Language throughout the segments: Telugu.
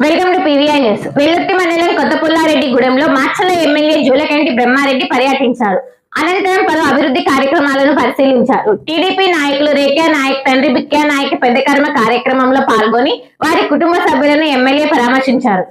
Welcome to PVI news. Vellurthi మండలం కొత్తపుల్లారెడ్డిగూడెంలో మాచర్ల ఎమ్మెల్యే జూలకంటి బ్రహ్మారెడ్డి పర్యటించారు. అనంతరం పలు అభివృద్ధి కార్యక్రమాలను పరిశీలించారు. టీడీపీ నాయకులు రేఖ్యా నాయక్ తండ్రి బిక్యా నాయక్ పెద్ద కర్మ కార్యక్రమంలో పాల్గొని వారి కుటుంబ సభ్యులను ఎమ్మెల్యే పరామర్శించారు.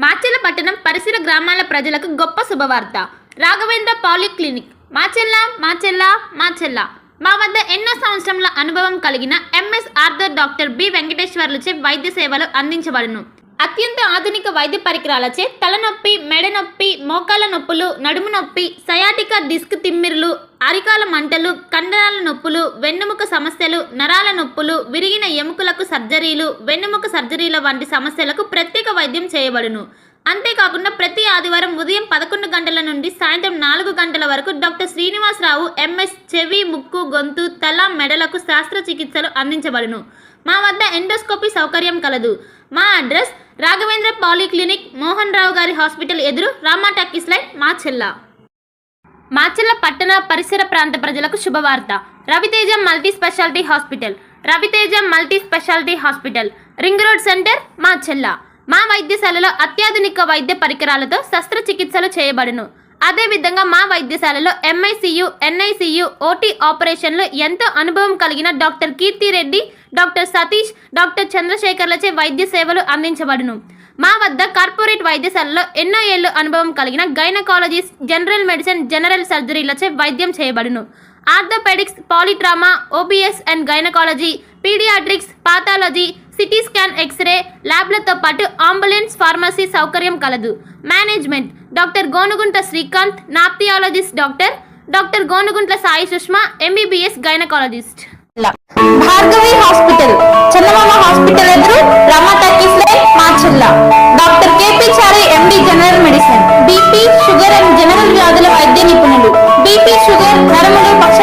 మాచర్ల పట్టణం పరిసర గ్రామాల ప్రజలకు గొప్ప శుభవార్త. రాఘవేంద్ర పాలిక్లినిక్ మాచెల్ల మా వద్ద ఎన్నో సంవత్సరాల అనుభవం కలిగిన ఎంఎస్ ఆర్థర్ డాక్టర్ బి వెంకటేశ్వర్లచే వైద్య సేవలు అందించబడును. అత్యంత ఆధునిక వైద్య పరికరాలచే తలనొప్పి, మెడ నొప్పి, మోకాల నొప్పులు, నడుము నొప్పి, సయాటికా డిస్క్ తిమ్మిర్లు, అరికాల మంటలు, కండరాల నొప్పులు, వెన్నుముక సమస్యలు, నరాల నొప్పులు, విరిగిన ఎముకలకు సర్జరీలు, వెన్నుముక సర్జరీల వంటి సమస్యలకు ప్రత్యేక వైద్యం చేయబడును. అంతేకాకుండా ప్రతి ఆదివారం ఉదయం 11 గంటల నుండి సాయంత్రం 4 గంటల వరకు డాక్టర్ శ్రీనివాసరావు ఎంఎస్ చెవి, ముక్కు, గొంతు, తల, మెడలకు శస్త్రచికిత్సలు అందించబడును. మా వద్ద ఎండోస్కోపీ సౌకర్యం కలదు. మా అడ్రస్ రాఘవేంద్ర పాలిక్లినిక్, మోహన్ రావు గారి హాస్పిటల్ ఎదురు, రామా టాకీస్ లైన్, మాచెల్ల పట్టణ పరిసర ప్రాంత ప్రజలకు శుభవార్త. Raviteja multi speciality hospital, ring road centre, Macherla. మా వైద్యశాలలో అత్యాధునిక వైద్య పరికరాలతో శస్త్రచికిత్సలు చేయబడును. అదేవిధంగా మా వైద్యశాలలో ఎంఐసియు, ఎన్ఐసియు, ఓటీ ఆపరేషన్లు ఎంతో అనుభవం కలిగిన doctor Keerthireddy, doctor Satish, doctor చంద్రశేఖర్లచే వైద్య సేవలు అందించబడును. మా వద్ద కార్పొరేట్ వైద్యశాలలో ఎన్నో ఏళ్ళు అనుభవం కలిగిన గైనకాలజిస్ట్, జనరల్ మెడిసిన్, జనరల్ సర్జరీలచే వైద్యం చేయబడును. Orthopaedics, polytrauma, OBS and gynaecology, paediatrics, pathology, CT scan, x ray ల్యాబ్లతో పాటు అంబులెన్స్, ఫార్మసీ సౌకర్యం కలదు. Management doctor Gonuguntla Srikanth, nephrologist doctor Gonuguntla Sai Sushma, MBBS gynaecologist. Bhargavi hospital, Chandamama hospital ఎదురు, Rama talkies line, Macherla. Doctor KP Chari, MD general medicine, BP, sugar and general వ్యాధుల వైద్య నిపుణులు. బీపీ, షుగర్, నరములు, పక్ష